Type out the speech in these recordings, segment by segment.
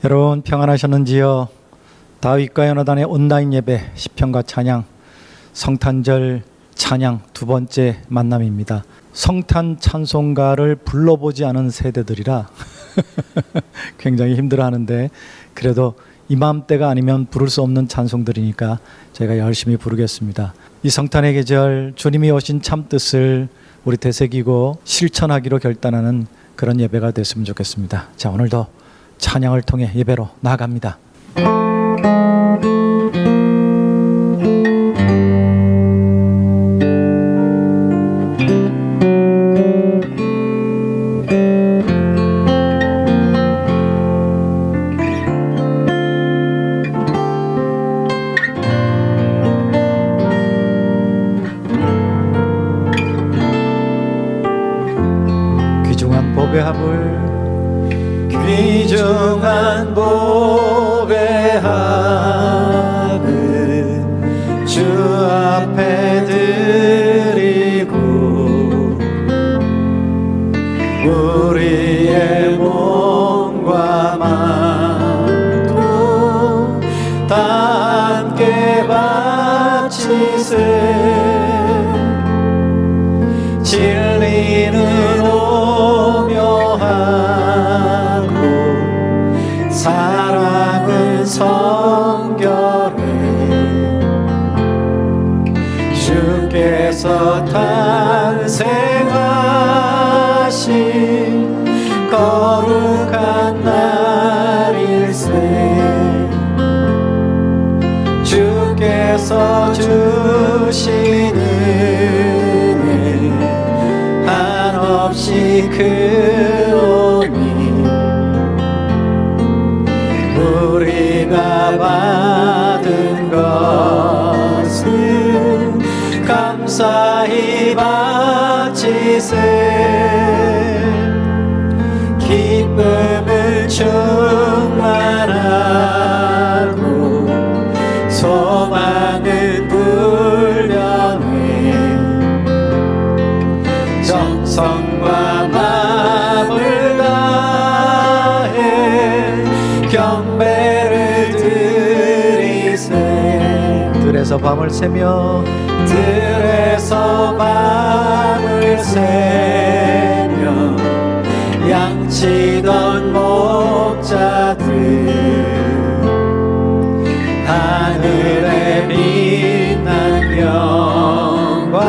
여러분 평안하셨는지요? 다윗과 요나단의 온라인 예배 시편과 찬양, 성탄절 찬양 두 번째 만남입니다. 성탄 찬송가를 불러보지 않은 세대들이라 굉장히 힘들어하는데, 그래도 이맘때가 아니면 부를 수 없는 찬송들이니까 저희가 열심히 부르겠습니다. 이 성탄의 계절, 주님이 오신 참뜻을 우리 되새기고 실천하기로 결단하는 그런 예배가 됐으면 좋겠습니다. 자, 오늘도 찬양을 통해 예배로 나아갑니다. 귀중한 복의 합을, 귀중한 복의 합은 주 앞에 드리고, 우리의 몸과 마음도 다 함께 바치세. 진리는 오묘하고 사랑은 성결해. 주께서 탄생하신 거룩한 날일세. 주께서 주신 은혜 한없이 크오니, 우리가 받은 것은 감사히 바치세. 기쁨을 충만하고 소망을 불려내. 정성과 마음을 다해 경배를 드리세. 들에서 밤을 새며 들에서 밤을 새며 양치던 목자들, 하늘에 빛난 영광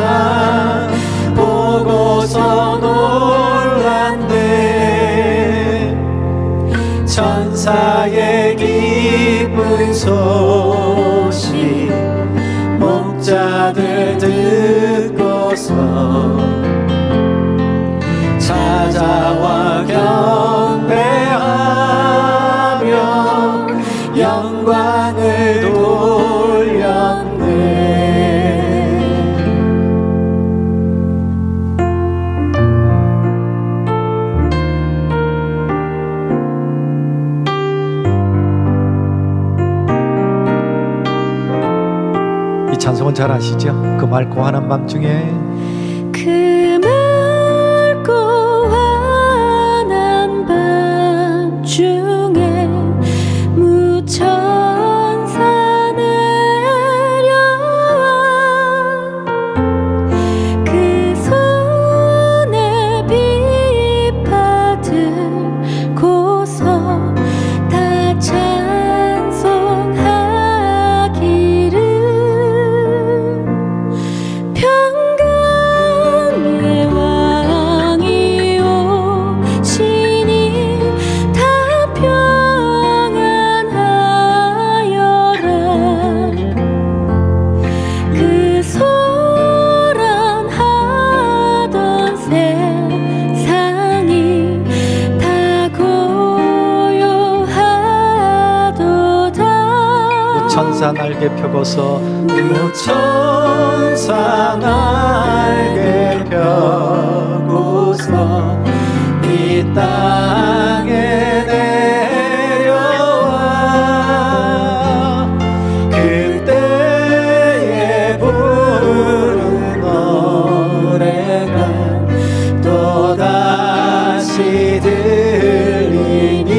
보고서 놀란대. 천사의 기쁜 소식 목자들 듣고서 찾아와 경배하며 영광을 돌렸네. 이 찬송은 잘 아시죠? 그 맑고 환한 밤중에 그 맑고 환한 밤중에 무천사 내려와 그 손에 빛 받들고서 다 찬송하기를. 평강의 왕이 오시니 다 평안하여라. 그 소란하던 세상이 다 고요하도다. 천사 날개 펴고서 무천사 날개 펴고서 이 땅에 내려와. 그때에 부른 노래가 또다시 들리니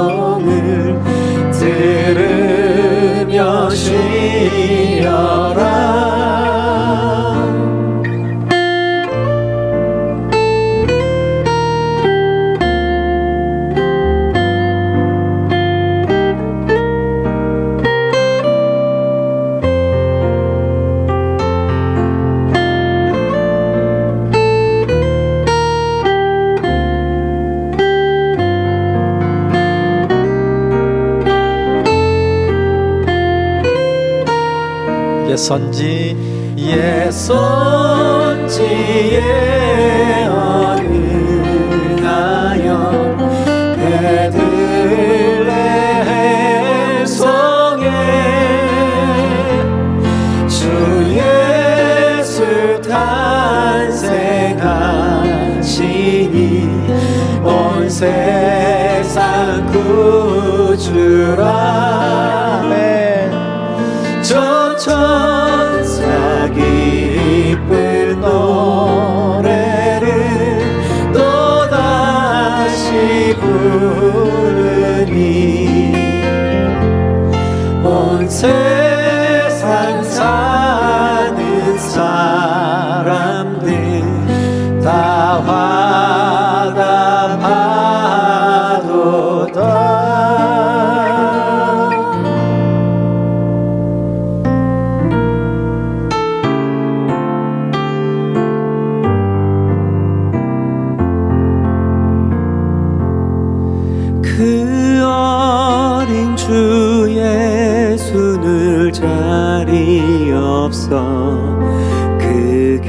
찬송을 들으며 쉬어라. 예선지 예선지에 언능하여 베들레헴 성에 주 예수 탄생하시니 온 세상 구주라. 저 천사 기쁜 노래를 또다시 부르니 온 세상 사는 사람들 다 화답하도다. 그 어린 주 예수 늘 자리 없어 그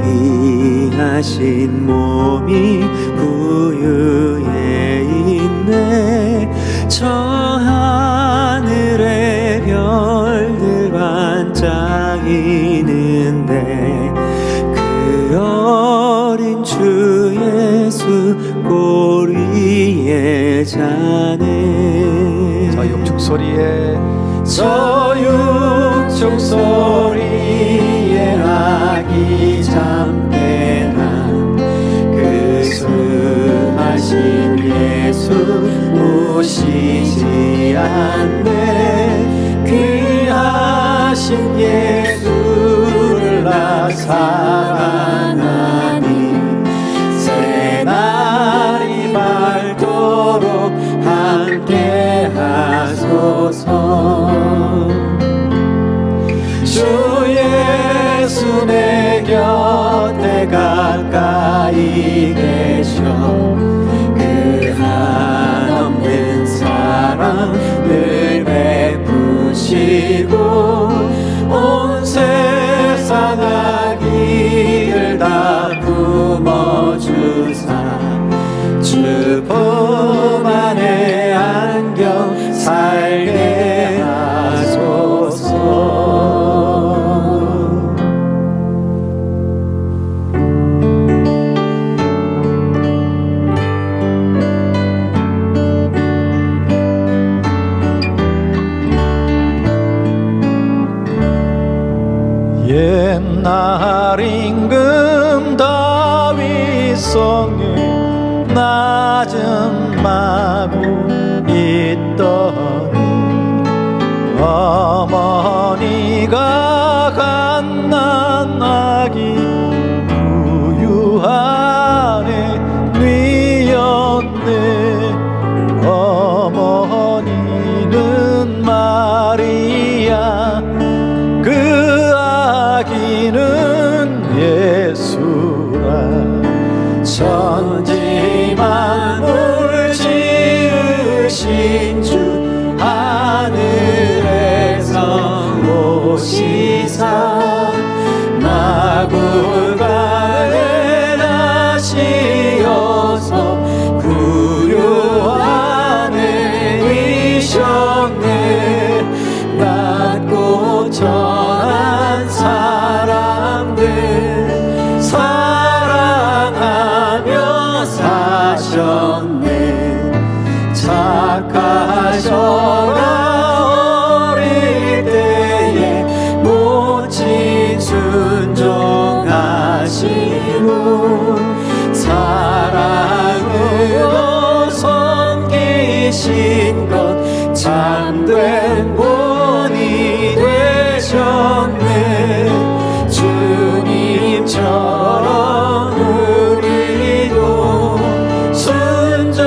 귀하신 몸이 구유에 있네. 저 하늘에 별들 반짝이는데 그 어린 주 예수 꼬리에 자네. 저 육축 소리에 저 육축 소리에 아기 잠대한 그 순하신 예수 오시지 않네. 귀하신 예수를 나 사랑하니 새날이 밝도록 함께 하소서. 주 예수 내 곁에 가까이 계셔 그 한없는 사랑 늘 베푸시고 온 세상 악의를 다 품어주사 주 품 안에 안겨 살게 하소서. 옛날 임금 다윗 성에 낮은 마구 있더니 어머니가 갓난 아기 구유 안에 뉘었네. 어머니는 마리아 그 아기는 예수라. 천지 만물 지으신 주 하늘에서 오신 참된 본이 되셨네. 주님처럼 우리도 순종하며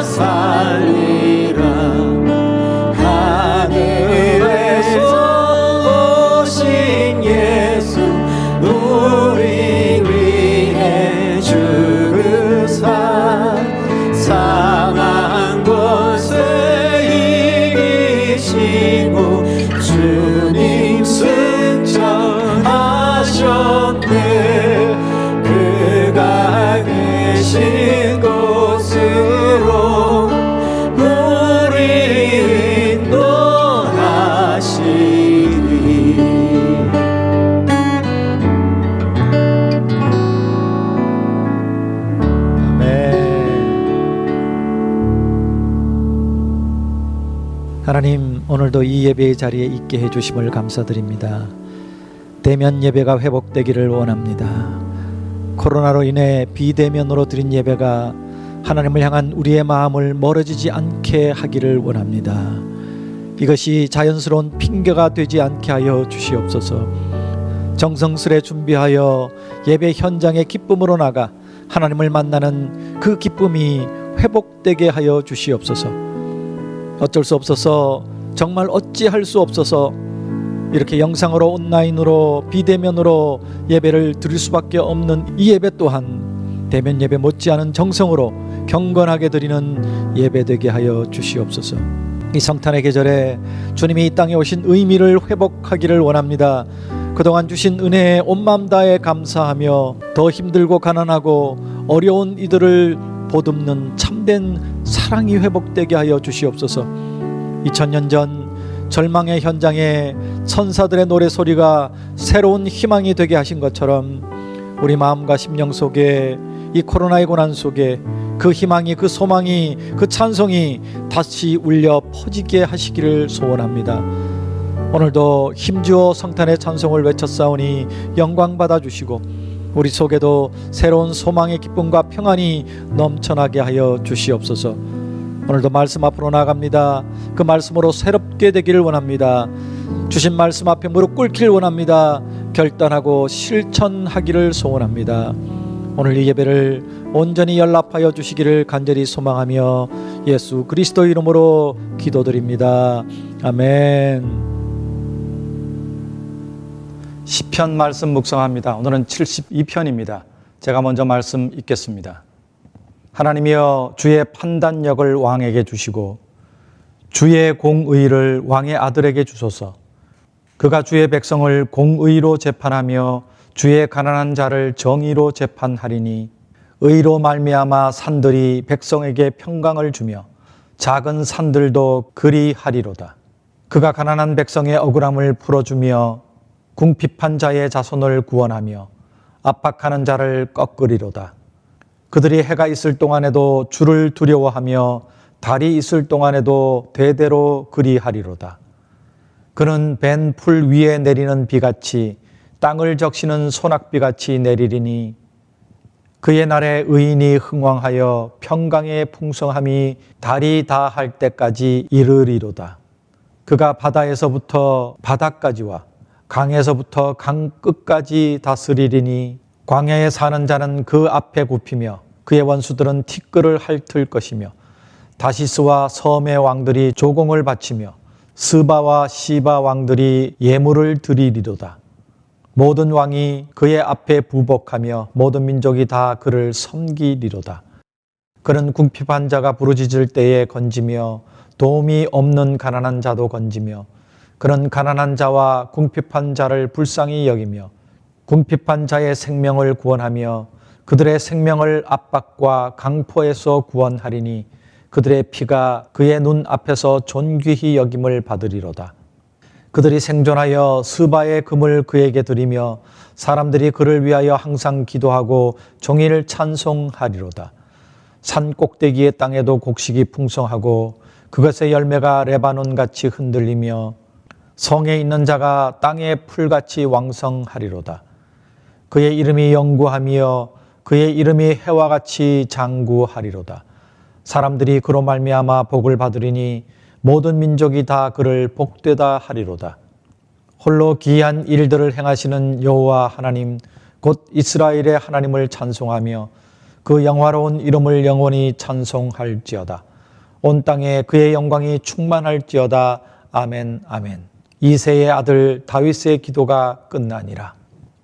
살리라. 하늘에서 오신 예수 우리 위해 죽으사 사망 곳에 이기시고 주님 승천하셨네. 그가 계신 곳으로 우리 인도하시리. 하나님, 오늘도 이 예배의 자리에 있게 해주심을 감사드립니다. 대면 예배가 회복되기를 원합니다. 코로나로 인해 비대면으로 드린 예배가 하나님을 향한 우리의 마음을 멀어지지 않게 하기를 원합니다. 이것이 자연스러운 핑계가 되지 않게 하여 주시옵소서. 정성스레 준비하여 예배 현장의 기쁨으로 나가 하나님을 만나는 그 기쁨이 회복되게 하여 주시옵소서. 어쩔 수 없어서, 정말 어찌할 수 없어서 이렇게 영상으로, 온라인으로, 비대면으로 예배를 드릴 수밖에 없는 이 예배 또한 대면 예배 못지않은 정성으로 경건하게 드리는 예배 되게 하여 주시옵소서. 이 성탄의 계절에 주님이 이 땅에 오신 의미를 회복하기를 원합니다. 그동안 주신 은혜에 온 마음 다해 감사하며 더 힘들고 가난하고 어려운 이들을 보듬는 참된 사랑이 회복되게 하여 주시옵소서. 2000년 전 절망의 현장에 천사들의 노래소리가 새로운 희망이 되게 하신 것처럼 우리 마음과 심령 속에 이 코로나의 고난 속에 그 희망이, 그 소망이, 그 찬송이 다시 울려 퍼지게 하시기를 소원합니다. 오늘도 힘주어 성탄의 찬송을 외쳤사오니 영광 받아주시고 우리 속에도 새로운 소망의 기쁨과 평안이 넘쳐나게 하여 주시옵소서. 오늘도 말씀 앞으로 나아갑니다. 그 말씀으로 새롭게 되기를 원합니다. 주신 말씀 앞에 무릎 꿇기를 원합니다. 결단하고 실천하기를 소원합니다. 오늘 이 예배를 온전히 연락하여 주시기를 간절히 소망하며 예수 그리스도 이름으로 기도드립니다. 아멘. 시편 말씀 묵상합니다. 오늘은 72편입니다. 제가 먼저 말씀 읽겠습니다. 하나님이여, 주의 판단력을 왕에게 주시고 주의 공의를 왕의 아들에게 주소서. 그가 주의 백성을 공의로 재판하며 주의 가난한 자를 정의로 재판하리니 의로 말미암아 산들이 백성에게 평강을 주며 작은 산들도 그리하리로다. 그가 가난한 백성의 억울함을 풀어주며 궁핍한 자의 자손을 구원하며 압박하는 자를 꺾으리로다. 그들이 해가 있을 동안에도 주를 두려워하며 달이 있을 동안에도 대대로 그리하리로다. 그는 벤 풀 위에 내리는 비같이 땅을 적시는 소낙비같이 내리리니 그의 날에 의인이 흥왕하여 평강의 풍성함이 달이 다할 때까지 이르리로다. 그가 바다에서부터 바다까지와 강에서부터 강 끝까지 다스리리니 광야에 사는 자는 그 앞에 굽히며 그의 원수들은 티끌을 핥을 것이며 다시스와 섬의 왕들이 조공을 바치며 스바와 시바 왕들이 예물을 드리리로다. 모든 왕이 그의 앞에 부복하며 모든 민족이 다 그를 섬기리로다. 그는 궁핍한 자가 부르짖을 때에 건지며 도움이 없는 가난한 자도 건지며 그는 가난한 자와 궁핍한 자를 불쌍히 여기며 궁핍한 자의 생명을 구원하며 그들의 생명을 압박과 강포에서 구원하리니 그들의 피가 그의 눈 앞에서 존귀히 여김을 받으리로다. 그들이 생존하여 스바의 금을 그에게 드리며 사람들이 그를 위하여 항상 기도하고 종일 찬송하리로다. 산 꼭대기의 땅에도 곡식이 풍성하고 그것의 열매가 레바논같이 흔들리며 성에 있는 자가 땅의 풀같이 왕성하리로다. 그의 이름이 영구하며 그의 이름이 해와 같이 장구하리로다. 사람들이 그로 말미암아 복을 받으리니 모든 민족이 다 그를 복되다 하리로다. 홀로 기이한 일들을 행하시는 여호와 하나님 곧 이스라엘의 하나님을 찬송하며 그 영화로운 이름을 영원히 찬송할지어다. 온 땅에 그의 영광이 충만할지어다. 아멘 아멘. 이새의 아들 다윗의 기도가 끝나니라.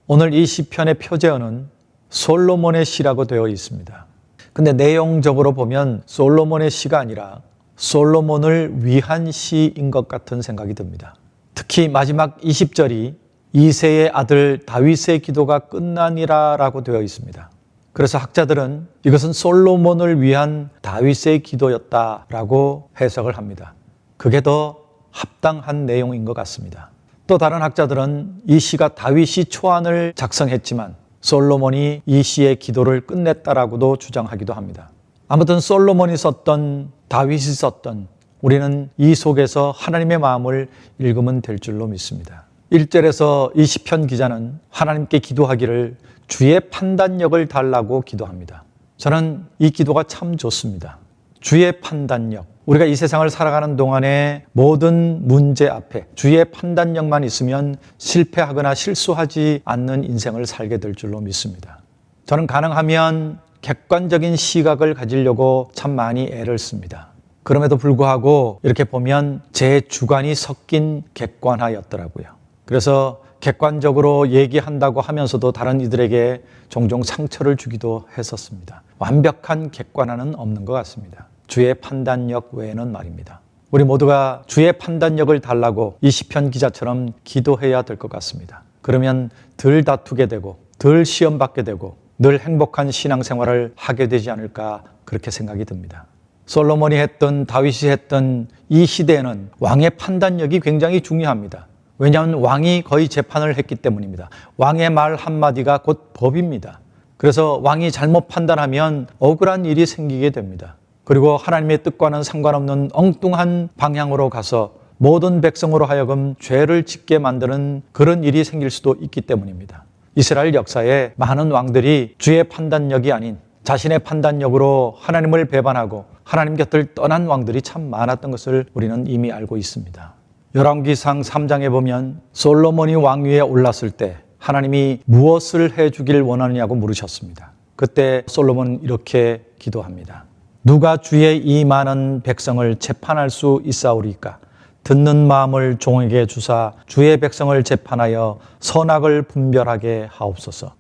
오늘 이 시편의 표제어는 솔로몬의 시라고 되어 있습니다. 근데 내용적으로 보면 솔로몬의 시가 아니라 솔로몬을 위한 시인 것 같은 생각이 듭니다. 특히 마지막 20절이 이새의 아들 다윗의 기도가 끝나니라 라고 되어 있습니다. 그래서 학자들은 이것은 솔로몬을 위한 다윗의 기도였다라고 해석을 합니다. 그게 더 합당한 내용인 것 같습니다. 또 다른 학자들은 이 시가 다윗이 초안을 작성했지만 솔로몬이 이 시의 기도를 끝냈다라고도 주장하기도 합니다. 아무튼 솔로몬이 썼던 다윗이 썼던 우리는 이 속에서 하나님의 마음을 읽으면 될 줄로 믿습니다. 1절에서 이 시편 기자는 하나님께 기도하기를 주의 판단력을 달라고 기도합니다. 저는 이 기도가 참 좋습니다. 주의 판단력. 우리가 이 세상을 살아가는 동안에 모든 문제 앞에 주의 판단력만 있으면 실패하거나 실수하지 않는 인생을 살게 될 줄로 믿습니다. 저는 가능하면 객관적인 시각을 가지려고 참 많이 애를 씁니다. 그럼에도 불구하고 이렇게 보면 제 주관이 섞인 객관화였더라고요. 그래서 객관적으로 얘기한다고 하면서도 다른 이들에게 종종 상처를 주기도 했었습니다. 완벽한 객관화는 없는 것 같습니다. 주의 판단력 외에는 말입니다. 우리 모두가 주의 판단력을 달라고 이 시편 기자처럼 기도해야 될 것 같습니다. 그러면 덜 다투게 되고 덜 시험받게 되고 늘 행복한 신앙생활을 하게 되지 않을까 그렇게 생각이 듭니다. 솔로몬이 했던 다윗이 했던 이 시대에는 왕의 판단력이 굉장히 중요합니다. 왜냐하면 왕이 거의 재판을 했기 때문입니다. 왕의 말 한마디가 곧 법입니다. 그래서 왕이 잘못 판단하면 억울한 일이 생기게 됩니다. 그리고 하나님의 뜻과는 상관없는 엉뚱한 방향으로 가서 모든 백성으로 하여금 죄를 짓게 만드는 그런 일이 생길 수도 있기 때문입니다. 이스라엘 역사에 많은 왕들이 주의 판단력이 아닌 자신의 판단력으로 하나님을 배반하고 하나님 곁을 떠난 왕들이 참 많았던 것을 우리는 이미 알고 있습니다. 열왕기상 3장에 보면 솔로몬이 왕위에 올랐을 때 하나님이 무엇을 해주길 원하느냐고 물으셨습니다. 그때 솔로몬은 이렇게 기도합니다. 누가 주의 이 많은 백성을 재판할 수 있사오리까? 듣는 마음을 종에게 주사 주의 백성을 재판하여 선악을 분별하게 하옵소서.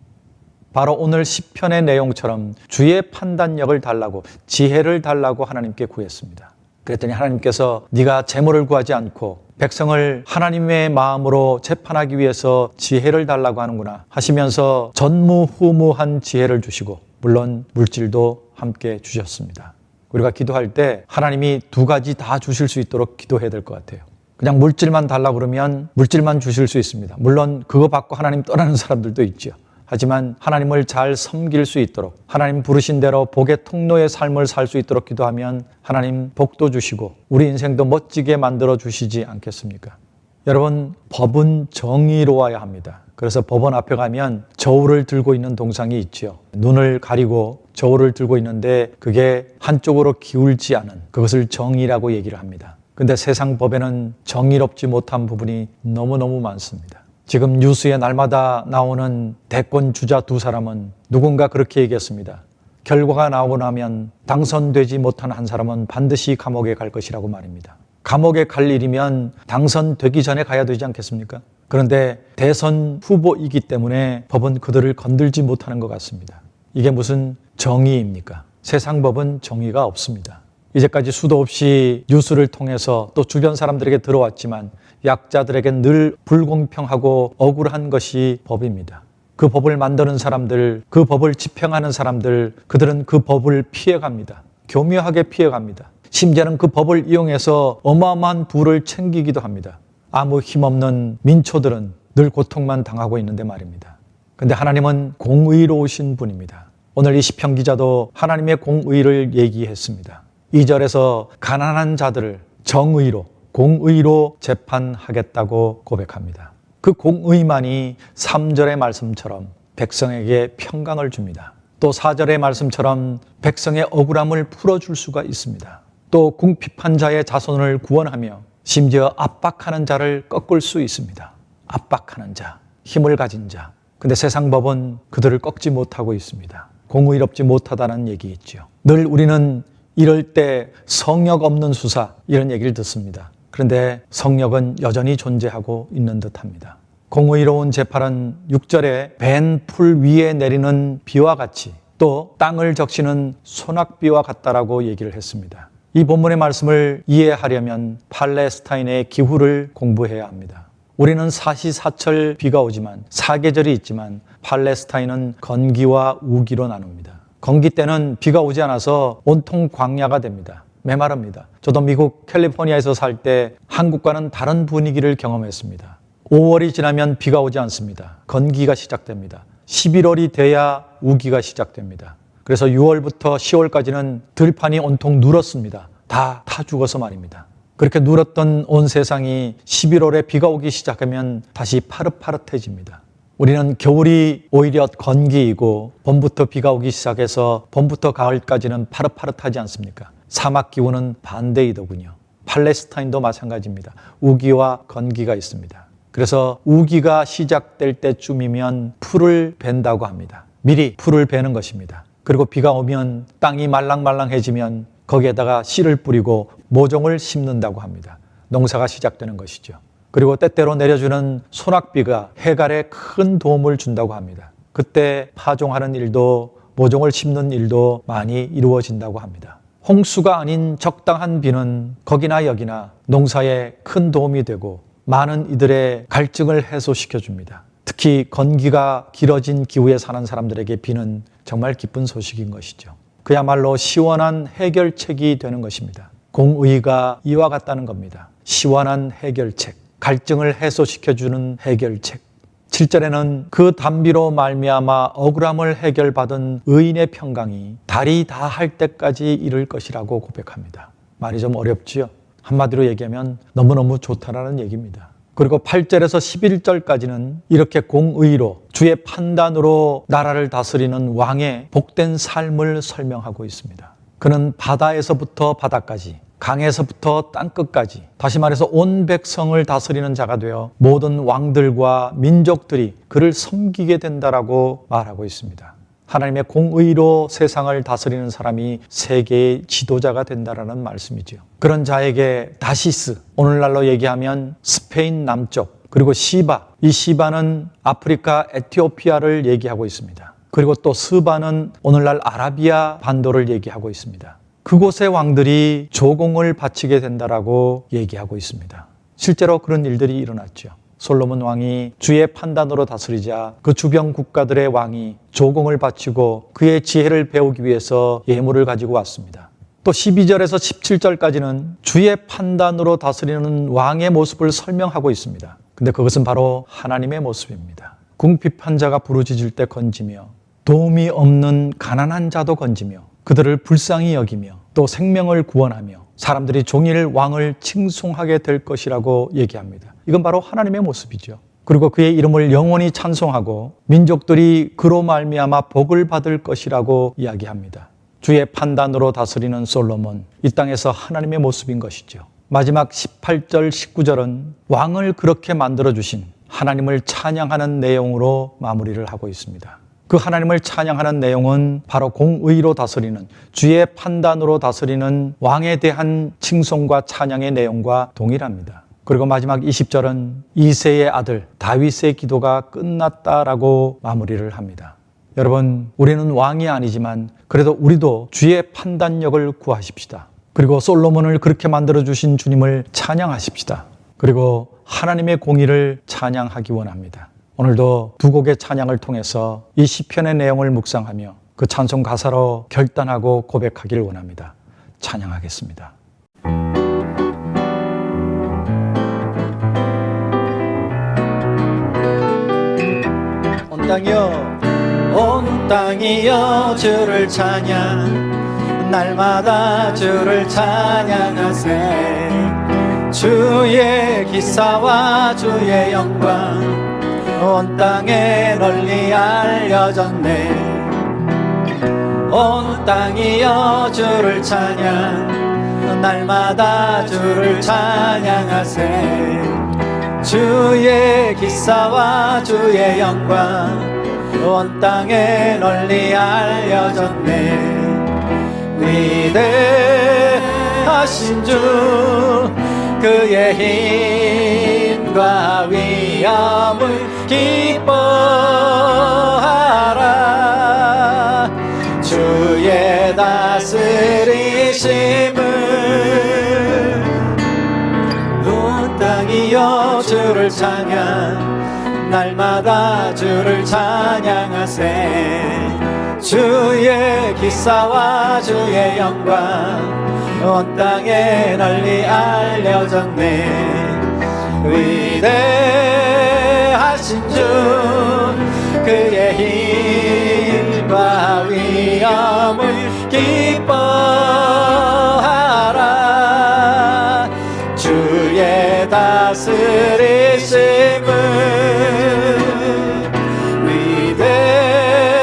바로 오늘 시편의 내용처럼 주의 판단력을 달라고, 지혜를 달라고 하나님께 구했습니다. 그랬더니 하나님께서 네가 재물을 구하지 않고 백성을 하나님의 마음으로 재판하기 위해서 지혜를 달라고 하는구나 하시면서 전무후무한 지혜를 주시고 물론 물질도 함께 주셨습니다. 우리가 기도할 때 하나님이 두 가지 다 주실 수 있도록 기도해야 될 것 같아요. 그냥 물질만 달라고 그러면 물질만 주실 수 있습니다. 물론 그거 받고 하나님 떠나는 사람들도 있죠. 하지만 하나님을 잘 섬길 수 있도록 하나님 부르신 대로 복의 통로의 삶을 살 수 있도록 기도하면 하나님 복도 주시고 우리 인생도 멋지게 만들어 주시지 않겠습니까? 여러분, 법은 정의로워야 합니다. 그래서 법원 앞에 가면 저울을 들고 있는 동상이 있죠. 눈을 가리고 저울을 들고 있는데 그게 한쪽으로 기울지 않은 그것을 정의라고 얘기를 합니다. 근데 세상 법에는 정의롭지 못한 부분이 너무너무 많습니다. 지금 뉴스에 날마다 나오는 대권 주자 두 사람은 누군가 그렇게 얘기했습니다. 결과가 나오고 나면 당선되지 못한 한 사람은 반드시 감옥에 갈 것이라고 말입니다. 감옥에 갈 일이면 당선되기 전에 가야 되지 않겠습니까? 그런데 대선 후보이기 때문에 법은 그들을 건들지 못하는 것 같습니다. 이게 무슨 정의입니까? 세상 법은 정의가 없습니다. 이제까지 수도 없이 뉴스를 통해서 또 주변 사람들에게 들어왔지만 약자들에게 늘 불공평하고 억울한 것이 법입니다. 그 법을 만드는 사람들, 그 법을 집행하는 사람들, 그들은 그 법을 피해갑니다. 교묘하게 피해갑니다. 심지어는 그 법을 이용해서 어마어마한 부를 챙기기도 합니다. 아무 힘없는 민초들은 늘 고통만 당하고 있는데 말입니다. 그런데 하나님은 공의로우신 분입니다. 오늘 이 시편 기자도 하나님의 공의를 얘기했습니다. 2절에서 가난한 자들을 정의로, 공의로 재판하겠다고 고백합니다. 그 공의만이 3절의 말씀처럼 백성에게 평강을 줍니다. 또 4절의 말씀처럼 백성의 억울함을 풀어줄 수가 있습니다. 또 궁핍한 자의 자손을 구원하며 심지어 압박하는 자를 꺾을 수 있습니다. 압박하는 자, 힘을 가진 자. 근데 세상 법은 그들을 꺾지 못하고 있습니다. 공의롭지 못하다는 얘기겠죠. 늘 우리는 이럴 때 성역 없는 수사 이런 얘기를 듣습니다. 그런데 성역은 여전히 존재하고 있는 듯합니다. 공의로운 재판은 6절에 벤 풀 위에 내리는 비와 같이 또 땅을 적시는 소낙비와 같다라고 얘기를 했습니다. 이 본문의 말씀을 이해하려면 팔레스타인의 기후를 공부해야 합니다. 우리는 사시사철 비가 오지만 사계절이 있지만 팔레스타인은 건기와 우기로 나눕니다. 건기 때는 비가 오지 않아서 온통 광야가 됩니다. 메마릅니다. 저도 미국 캘리포니아에서 살 때 한국과는 다른 분위기를 경험했습니다. 5월이 지나면 비가 오지 않습니다. 건기가 시작됩니다. 11월이 돼야 우기가 시작됩니다. 그래서 6월부터 10월까지는 들판이 온통 누렇습니다. 다 죽어서 말입니다. 그렇게 누렇던 온 세상이 11월에 비가 오기 시작하면 다시 파릇파릇해집니다. 우리는 겨울이 오히려 건기이고 봄부터 비가 오기 시작해서 봄부터 가을까지는 파릇파릇하지 않습니까? 사막 기후는 반대이더군요. 팔레스타인도 마찬가지입니다. 우기와 건기가 있습니다. 그래서 우기가 시작될 때쯤이면 풀을 벤다고 합니다. 미리 풀을 베는 것입니다. 그리고 비가 오면 땅이 말랑말랑해지면 거기에다가 씨를 뿌리고 모종을 심는다고 합니다. 농사가 시작되는 것이죠. 그리고 때때로 내려주는 소낙비가 해갈에 큰 도움을 준다고 합니다. 그때 파종하는 일도 모종을 심는 일도 많이 이루어진다고 합니다. 홍수가 아닌 적당한 비는 거기나 여기나 농사에 큰 도움이 되고 많은 이들의 갈증을 해소시켜 줍니다. 특히 건기가 길어진 기후에 사는 사람들에게 비는 정말 기쁜 소식인 것이죠. 그야말로 시원한 해결책이 되는 것입니다. 공의가 이와 같다는 겁니다. 시원한 해결책, 갈증을 해소시켜주는 해결책. 7절에는 그 단비로 말미암아 억울함을 해결받은 의인의 평강이 달이 다 할 때까지 이를 것이라고 고백합니다. 말이 좀 어렵지요? 한마디로 얘기하면 너무너무 좋다라는 얘기입니다. 그리고 8절에서 11절까지는 이렇게 공의로 주의 판단으로 나라를 다스리는 왕의 복된 삶을 설명하고 있습니다. 그는 바다에서부터 바다까지, 강에서부터 땅끝까지, 다시 말해서 온 백성을 다스리는 자가 되어 모든 왕들과 민족들이 그를 섬기게 된다라고 말하고 있습니다. 하나님의 공의로 세상을 다스리는 사람이 세계의 지도자가 된다라는 말씀이죠. 그런 자에게 다시스, 오늘날로 얘기하면 스페인 남쪽, 그리고 시바, 이 시바는 아프리카 에티오피아를 얘기하고 있습니다. 그리고 또 스바는 오늘날 아라비아 반도를 얘기하고 있습니다. 그곳의 왕들이 조공을 바치게 된다라고 얘기하고 있습니다. 실제로 그런 일들이 일어났죠. 솔로몬 왕이 주의 판단으로 다스리자 그 주변 국가들의 왕이 조공을 바치고 그의 지혜를 배우기 위해서 예물을 가지고 왔습니다. 또 12절에서 17절까지는 주의 판단으로 다스리는 왕의 모습을 설명하고 있습니다. 근데 그것은 바로 하나님의 모습입니다. 궁핍한 자가 부르짖을 때 건지며 도움이 없는 가난한 자도 건지며 그들을 불쌍히 여기며 또 생명을 구원하며 사람들이 종일 왕을 칭송하게 될 것이라고 얘기합니다. 이건 바로 하나님의 모습이죠. 그리고 그의 이름을 영원히 찬송하고 민족들이 그로 말미암아 복을 받을 것이라고 이야기합니다. 주의 판단으로 다스리는 솔로몬, 이 땅에서 하나님의 모습인 것이죠. 마지막 18절, 19절은 왕을 그렇게 만들어주신 하나님을 찬양하는 내용으로 마무리를 하고 있습니다. 그 하나님을 찬양하는 내용은 바로 공의로 다스리는, 주의 판단으로 다스리는 왕에 대한 칭송과 찬양의 내용과 동일합니다. 그리고 마지막 20절은 이새의 아들 다윗의 기도가 끝났다라고 마무리를 합니다. 여러분, 우리는 왕이 아니지만 그래도 우리도 주의 판단력을 구하십시다. 그리고 솔로몬을 그렇게 만들어주신 주님을 찬양하십시다. 그리고 하나님의 공의를 찬양하기 원합니다. 오늘도 두 곡의 찬양을 통해서 이 시편의 내용을 묵상하며 그 찬송 가사로 결단하고 고백하기를 원합니다. 찬양하겠습니다. 온 땅이여, 온 땅이여 주를 찬양, 날마다 주를 찬양하세. 주의 기사와 주의 영광 온 땅에 널리 알려졌네. 온 땅이여 주를 찬양 날마다 주를 찬양하세 주의 기사와 주의 영광 온 땅에 널리 알려졌네 위대하신 주 그의 힘과 위엄을 기뻐하라 주의 다스리심을 온 땅이여 주를 찬양 날마다 주를 찬양하세 주의 기사와 주의 영광 온 땅에 널리 알려졌네 위대하신 주 그의 힘과 위엄을 기뻐하라 주의 다스리심을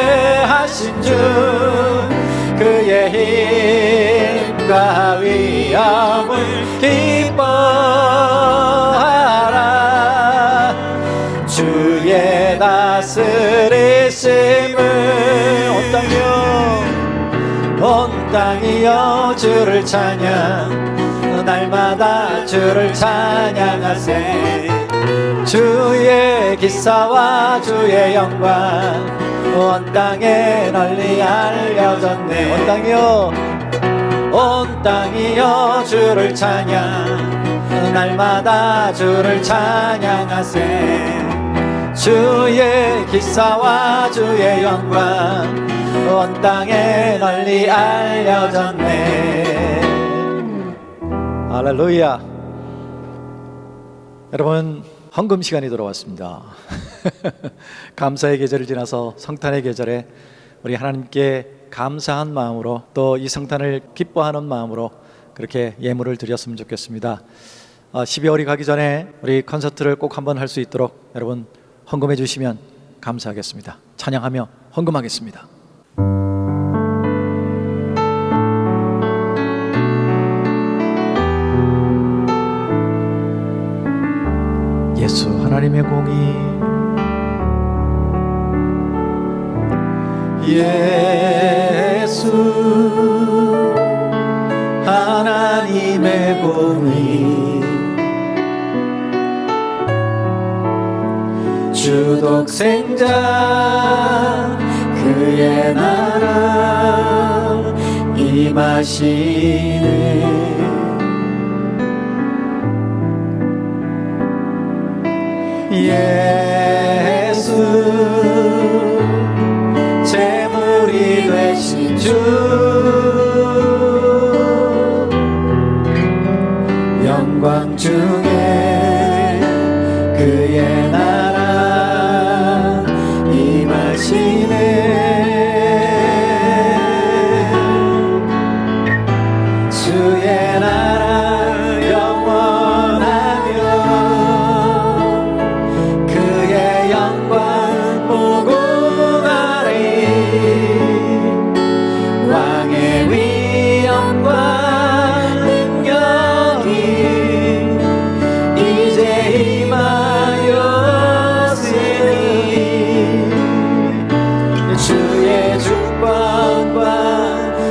위대하신 주 그의 힘과 위엄을 기뻐하라 주의 다스리심을 온 땅이여 주를 찬양 날마다 주를 찬양하세 주의 기사와 주의 영광 온 땅에 널리 알려졌네 온 땅이여 주를 찬양 날마다 주를 찬양하세 주의 기사와 주의 영광 온 땅에 널리 알려졌네 할렐루야. 여러분 헌금 시간이 돌아왔습니다. 감사의 계절을 지나서 성탄의 계절에 우리 하나님께 감사한 마음으로 또 이 성탄을 기뻐하는 마음으로 그렇게 예물을 드렸으면 좋겠습니다. 12월이 가기 전에 우리 콘서트를 꼭 한번 할 수 있도록 여러분 헌금해 주시면 감사하겠습니다. 찬양하며 헌금하겠습니다. 예수 하나님의 공의 예수 하나님의 공의 주 독생자 그의 나라 임하시네 예수 제물이 되신 주 영광 중에 그의 나라 임하시네 주의 나라 영원하며 그의 영광 무궁하리 왕의 위엄과 능력이 이제 임하였으니 주의 주권과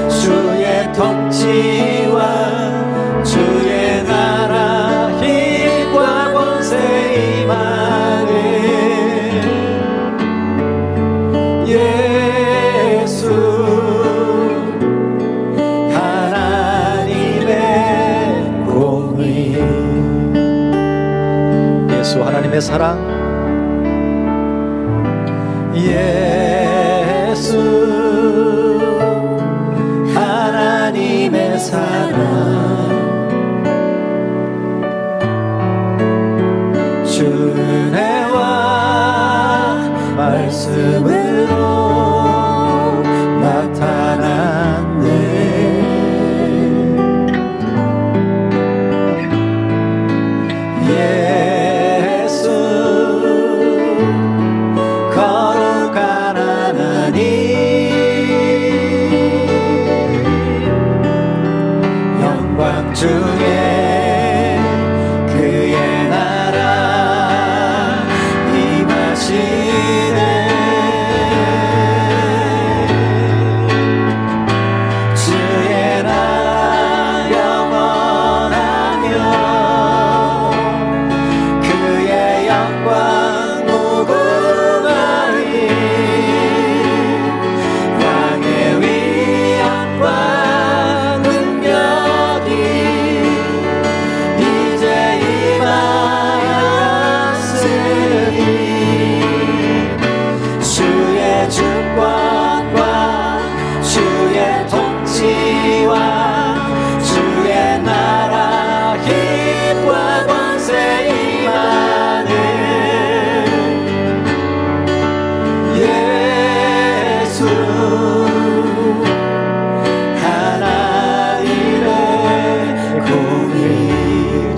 주의 통치와 주의 나라 힘과 권세 임하네 예수 하나님의 공의 예수 하나님의 사랑 예수 하나님의 사랑 주 은혜와 말씀으로 나타났네 예수 거룩한 하나님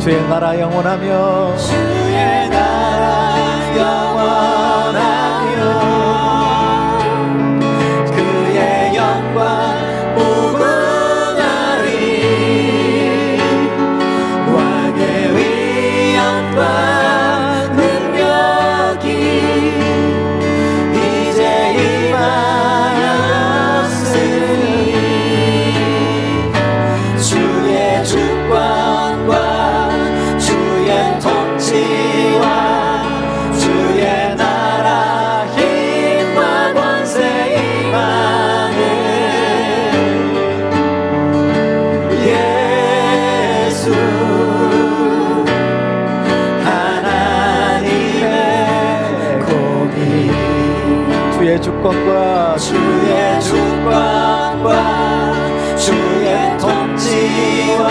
주의 나라 영원하며 주의 나라 영원하며 그의 영광 무궁하리 왕의 위엄과 능력이 이제 임하였으니 주의 주권과 주의 통치와 주의 나라 힘과 권세 임하는 예수 하나님의 공의 주의 주권과 주의 주권과 주의 통치와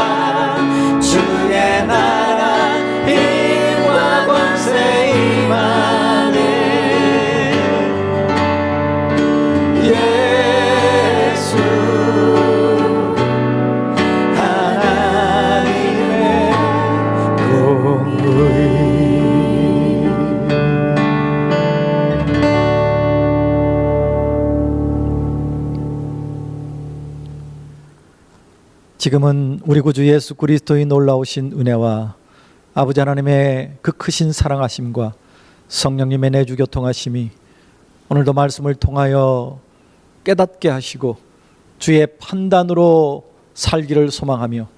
주의 나라 힘과 권세 임하는 예수 하나님의 공의 지금은 우리 구주 예수 그리스도의 놀라우신 은혜와 아버지 하나님의 그 크신 사랑하심과 성령님의 내주 교통하심이 오늘도 말씀을 통하여 깨닫게 하시고 주의 판단으로 살기를 소망하며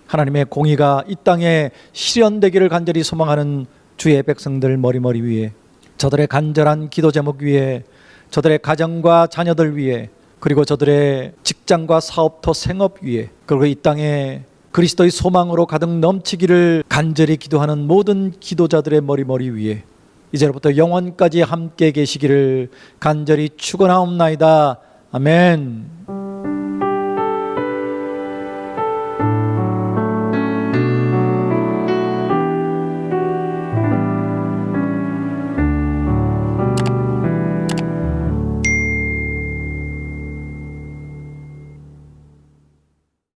하나님의 공의가 이 땅에 실현되기를 간절히 소망하는 주의 백성들 머리머리 위에 저들의 간절한 기도 제목 위에 저들의 가정과 자녀들 위에 그리고 저들의 직장과 사업터 생업 위에 그리고 이 땅에 그리스도의 소망으로 가득 넘치기를 간절히 기도하는 모든 기도자들의 머리머리 위에 이제로부터 영원까지 함께 계시기를 간절히 축원하옵나이다. 아멘.